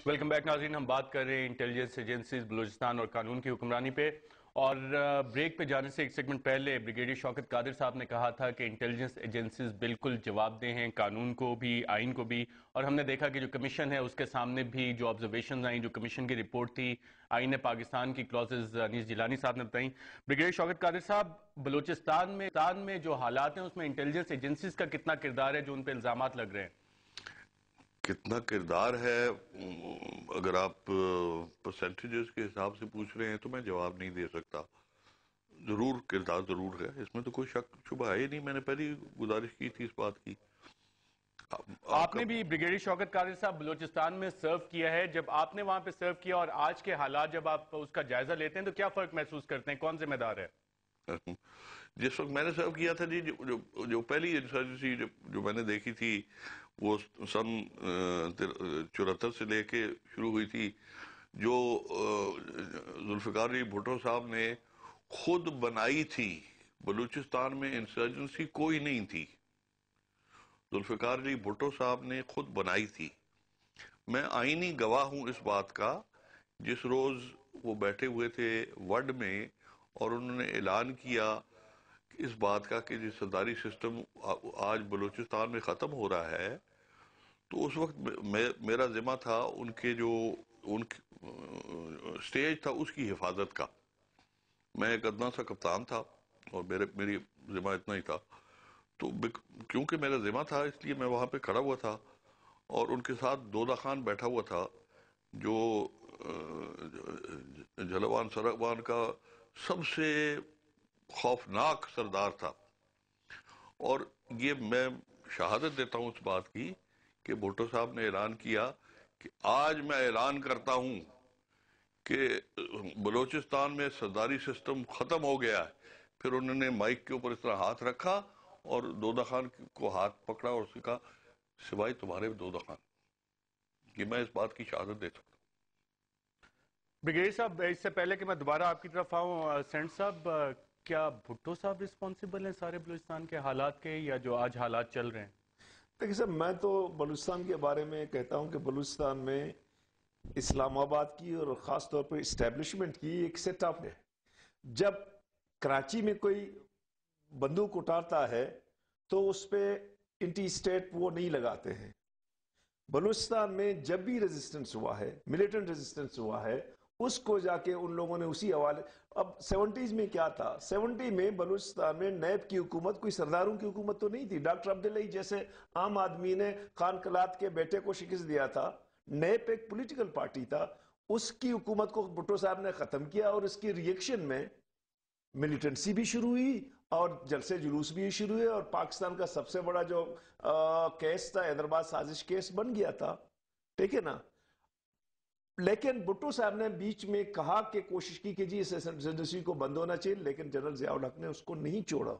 Welcome back ناظرین. ہم بات کر رہے ہیں انٹیلیجنس ایجنسیز بلوچستان اور قانون کی حکمرانی پہ. اور بریک پہ جانے سے ایک سیگمنٹ پہلے بریگیڈیئر شوکت قادر صاحب نے کہا تھا کہ انٹیلیجنس ایجنسیز بالکل جواب دہ ہیں، قانون کو بھی، آئین کو بھی. اور ہم نے دیکھا کہ جو کمیشن ہے اس کے سامنے بھی جو آبزرویشنز آئیں، جو کمیشن کی رپورٹ تھی، آئین پاکستان کی کلوزز انیس جیلانی صاحب نے بتائیں. بریگیڈیئر شوکت قادر صاحب، بلوچستان میں جو حالات ہیں اس میں انٹیلیجنس ایجنسیز کا کتنا کردار ہے جو ان پہ الزامات لگ رہے ہیں؟ کتنا کردار ہے؟ اگر آپ پرسنٹیجز کے حساب سے پوچھ رہے ہیں تو میں جواب نہیں دے سکتا. ضرور کردار ضرور ہے، اس میں تو کوئی شک شبہ ہے ہی نہیں. میں نے پہلی گزارش کی تھی اس بات کی. آپ نے بھی بریگیڈیئر شوکت قادر صاحب بلوچستان میں سرو کیا ہے. جب آپ نے وہاں پہ سرو کیا اور آج کے حالات جب آپ اس کا جائزہ لیتے ہیں تو کیا فرق محسوس کرتے ہیں؟ کون ذمہ دار ہے؟ جس وقت میں نے سرو کیا تھا جی، جو پہلی انسرجنسی جو میں نے دیکھی تھی وہ سن 74 سے لے کے شروع ہوئی تھی، جو ذوالفقار علی بھٹو صاحب نے خود بنائی تھی. بلوچستان میں انسرجنسی کوئی نہیں تھی، ذوالفقار علی بھٹو صاحب نے خود بنائی تھی. میں آئینی گواہ ہوں اس بات کا. جس روز وہ بیٹھے ہوئے تھے وڈ میں اور انہوں نے اعلان کیا اس بات کا کہ سرداری سسٹم آج بلوچستان میں ختم ہو رہا ہے، تو اس وقت میرا ذمہ تھا ان سٹیج تھا اس کی حفاظت کا. میں ایک ادنا سا کپتان تھا اور میری ذمہ اتنا ہی تھا. تو کیونکہ میرا ذمہ تھا اس لیے میں وہاں پہ کھڑا ہوا تھا اور ان کے ساتھ دودہ خان بیٹھا ہوا تھا جو جھلوان سرغوان کا سب سے خوفناک سردار تھا. اور یہ میں شہادت دیتا ہوں اس بات کی کہ بھٹو صاحب نے اعلان کیا کہ آج میں اعلان کرتا ہوں کہ بلوچستان میں سرداری سسٹم ختم ہو گیا ہے. پھر انہوں نے مائک کے اوپر اس طرح ہاتھ رکھا اور دودہ خان کو ہاتھ پکڑا اور اس نے کہا سوائے تمہارے دودہ خان. کہ میں اس بات کی شہادت دے سکتا ہوں. بریگیڈیئر صاحب، اس سے پہلے کہ میں دوبارہ آپ کی طرف آؤں، سینٹ صاحب، کیا بھٹو صاحب رسپانسیبل ہیں سارے بلوچستان کے حالات کے، یا جو آج حالات چل رہے ہیں؟ دیکھیں صاحب، میں تو بلوچستان کے بارے میں کہتا ہوں کہ بلوچستان میں اسلام آباد کی اور خاص طور پر اسٹیبلشمنٹ کی ایک سیٹ اپ ہے. جب کراچی میں کوئی بندوق اٹھاتا ہے تو اس پہ انٹی اسٹیٹ وہ نہیں لگاتے ہیں. بلوچستان میں جب بھی ریزسٹنس ہوا ہے، ملیٹنٹ ریزسٹنس ہوا ہے، اس کو جا کے ان لوگوں نے اسی حوالے. اب 70s میں کیا تھا؟ 70 میں بلوچستان میں نیب کی حکومت کوئی سرداروں کی حکومت تو نہیں تھی. ڈاکٹر عبداللہ جیسے عام آدمی نے خان قلات کے بیٹے کو شکست دیا تھا. نیب ایک پولیٹیکل پارٹی تھا، اس کی حکومت کو بھٹو صاحب نے ختم کیا اور اس کی ریئیکشن میں ملیٹنسی بھی شروع ہوئی اور جلسے جلوس بھی شروع ہوئے اور پاکستان کا سب سے بڑا جو کیس تھا حیدرآباد سازش کیس بن گیا تھا. ٹھیک ہے نا؟ لیکن بھٹو صاحب نے بیچ میں کہا کہ کوشش کی کہ جی اس ایجنسی کو بند ہونا چاہیے، لیکن جنرل ضیاء الحق نے اس کو نہیں چھوڑا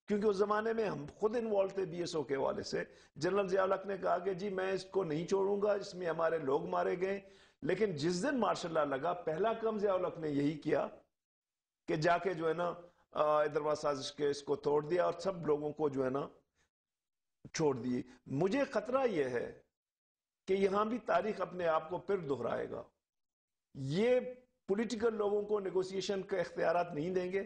کیونکہ اس زمانے میں ہم خود انوالو تھے بی ایس او کے حوالے سے. جنرل ضیاء الحق نے کہا کہ جی میں اس کو نہیں چھوڑوں گا، اس میں ہمارے لوگ مارے گئے. لیکن جس دن مارشل لا لگا، پہلا کام ضیاء الحق نے یہی کیا کہ جا کے جو ہے نا حیدرآباد سازش کے اس کو توڑ دیا اور سب لوگوں کو جو ہے نا چھوڑ دیے. مجھے خطرہ یہ ہے کہ یہاں بھی تاریخ اپنے آپ کو پھر دہرائے گا. یہ پولیٹیکل لوگوں کو نیگوسیشن کے اختیارات نہیں دیں گے،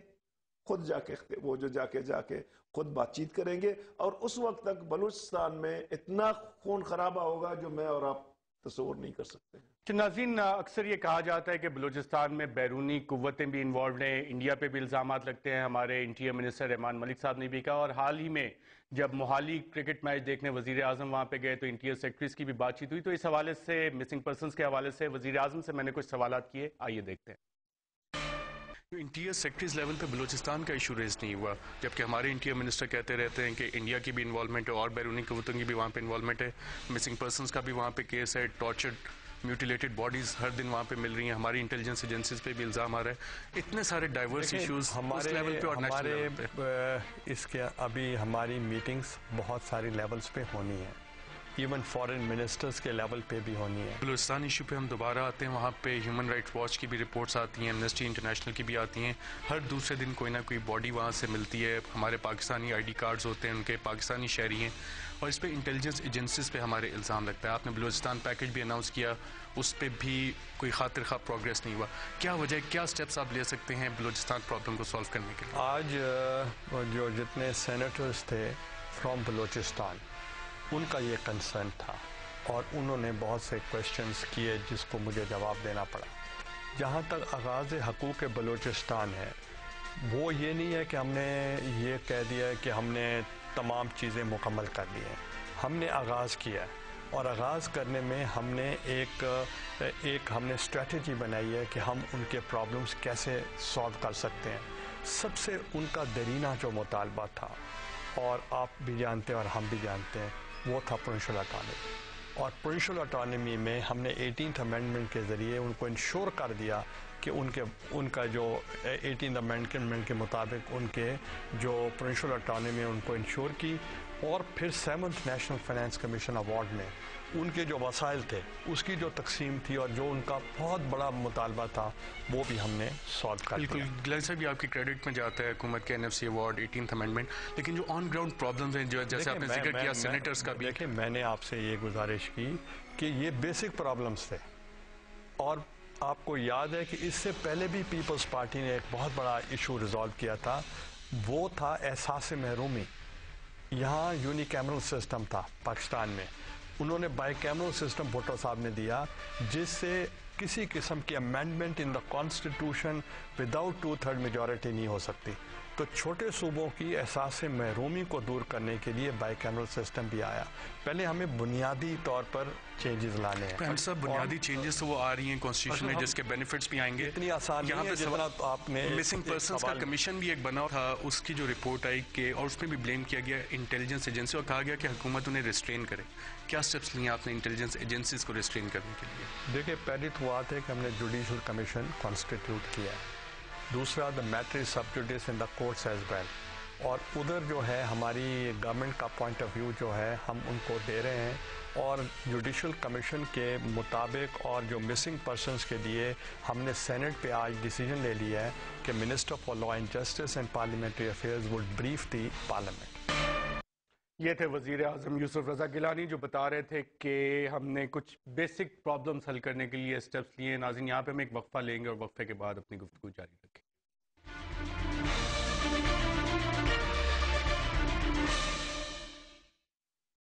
خود جا کے وہ جو جا کے خود بات چیت کریں گے اور اس وقت تک بلوچستان میں اتنا خون خرابہ ہوگا جو میں اور آپ تصور نہیں کر سکتے ہیں. ناظرین، اکثر یہ کہا جاتا ہے کہ بلوچستان میں بیرونی قوتیں بھی انوالوڈ ہیں، انڈیا پہ بھی الزامات لگتے ہیں. ہمارے انٹیریئر منسٹر رحمان ملک صاحب نے بھی کہا، اور حال ہی میں جب موہالی کرکٹ میچ دیکھنے وزیر اعظم وہاں پہ گئے تو انٹیریئر سیکرٹریز کی بھی بات چیت ہوئی. تو اس حوالے سے مسنگ پرسنز کے حوالے سے وزیر اعظم سے میں نے کچھ سوالات کیے، آئیے دیکھتے ہیں. انٹیریئر سیکرٹریز لیول پہ بلوچستان کا ایشو ریز نہیں ہوا، جبکہ ہمارے انٹیریئر منسٹر کہتے رہتے ہیں کہ انڈیا کی بھی انوالومنٹ ہے اور بیرونی قوتوں کی بھی وہاں پہ انوالومنٹ ہے. مسنگ پرسنز کا بھی وہاں پہ کیس ہے، ٹارچرڈ میوٹیلیٹڈ باڈیز ہر دن وہاں پہ مل رہی ہیں. ہماری انٹیلیجنس ایجنسیز پہ بھی الزام آ رہا ہے. اتنے سارے ڈائیورس ایشوز اس لیول پہ اور نیشنل لیول پہ. اس کے ابھی ہماری میٹنگز بہت ساری لیولز پہ ہونی ہیں. ایون فارن منسٹرز کے لیول پہ بھی ہونی ہے. بلوچستان ایشو پہ ہم دوبارہ آتے ہیں. وہاں پہ ہیومن رائٹس واچ کی بھی رپورٹس آتی ہیں, ایمنسٹی انٹرنیشنل کی بھی آتی ہیں. ہر دوسرے دن کوئی نہ کوئی باڈی وہاں سے ملتی ہے. ہمارے پاکستانی آئی ڈی کارڈز ہوتے ہیں, ان کے پاکستانی شہری ہیں, اور اس پہ انٹیلیجنس ایجنسیز پہ ہمارے الزام لگتا ہے. آپ نے بلوچستان پیکج بھی اناؤنس کیا, اس پہ بھی کوئی خاطر خواہ پروگریس نہیں ہوا. کیا وجہ ہے, کیا سٹیپس آپ لے سکتے ہیں بلوچستان پرابلم کو سالو کرنے کے لیے؟ آج جو جتنے سینیٹرز تھے فرام بلوچستان, ان کا یہ کنسرن تھا, اور انہوں نے بہت سے کویشچنز کیے جس کو مجھے جواب دینا پڑا. جہاں تک آغاز حقوق بلوچستان ہے, وہ یہ نہیں ہے کہ ہم نے یہ کہہ دیا ہے کہ ہم نے تمام چیزیں مکمل کر لی ہیں. ہم نے آغاز کیا ہے, اور آغاز کرنے میں ہم نے ایک ہم نے اسٹریٹجی بنائی ہے کہ ہم ان کے پرابلمس کیسے سالو کر سکتے ہیں. سب سے ان کا دیرینہ جو مطالبہ تھا, اور آپ بھی جانتے ہیں اور ہم بھی جانتے ہیں, وہ تھا پروونشل اٹانومی. اور پروونشل اٹانومی میں ہم نے 18th امینڈمنٹ کے ذریعے ان کو انشور کر دیا کہ ان کا جو 18th امینڈمنٹ کے مطابق ان کے جو پروونشل اٹانومی ان کو انشور کی. اور پھر 7th national finance commission award میں ان کے جو وسائل تھے اس کی جو تقسیم تھی, اور جو ان کا بہت بڑا مطالبہ تھا, وہ بھی ہم نے سالو کر دیا. بالکل, گلال صاحب یہ آپ کی کریڈٹ میں جاتا ہے حکومت کے NFC ایوارڈ, 18th امینڈمنٹ, لیکن جو آن گراؤنڈ پرابلمز ہیں, جو جیسے آپ نے ذکر کیا سینیٹرز کا بھی. دیکھیں, میں نے آپ سے یہ گزارش کی کہ یہ بیسک پرابلمز تھے, اور آپ کو یاد ہے کہ اس سے پہلے بھی پیپلز پارٹی نے ایک بہت بڑا ایشو ریزالو کیا تھا, وہ تھا احساس محرومی. یہاں یونی کیمرل سسٹم تھا پاکستان میں, انہوں نے بائی کیمرل سسٹم بھٹو صاحب نے دیا, جس سے کسی قسم کی amendment in the constitution without 2/3 majority نہیں ہو سکتی. تو چھوٹے صوبوں کی احساس محرومی کو دور کرنے کے لیے بائی کیمرل سسٹم بھی آیا. پہلے ہمیں بنیادی طور پر چینجز لانے ہیں. سب بنیادی چینجز تو وہ آ رہی ہیں کانسٹیٹیوشن میں, جس کے بینیفٹس بھی آئیں گے. اتنی آسان نہیں ہے جتنا آپ نے. مسنگ پرسنس کا کمیشن بھی ایک بنا تھا, اس کی جو رپورٹ آئی کہ, اور اس میں بھی بلیم کیا گیا انٹیلیجنس ایجنسی, اور کہا گیا کہ حکومت انہیں ریسٹرین کرے. کیا سٹیپس لیے آپ نے انٹیلیجنس ایجنسیز کو ریسٹرین کرنے کے لیے؟ دیکھیں, پہلی تو بات ہے کہ ہم نے جوڈیشل کمیشن کانسٹیٹیوٹ کیا ہے. دوسرا, the matter is sub judice in the courts as well. اور ادھر جو ہے ہماری گورنمنٹ کا پوائنٹ آف ویو جو ہے ہم ان کو دے رہے ہیں, اور جوڈیشل کمیشن کے مطابق اور جو مسنگ پرسنس کے لیے ہم نے سینٹ پہ آج ڈیسیجن لے لیا ہے کہ minister for law and justice and parliamentary affairs would brief the parliament. یہ تھے وزیر اعظم یوسف رضا گیلانی, جو بتا رہے تھے کہ ہم نے کچھ بیسک پرابلمز حل کرنے کے لیے سٹیپس لیے. ناظرین, یہاں پہ ہم ایک وقفہ لیں گے, اور وقفے کے بعد اپنی گفتگو جاری رکھیں.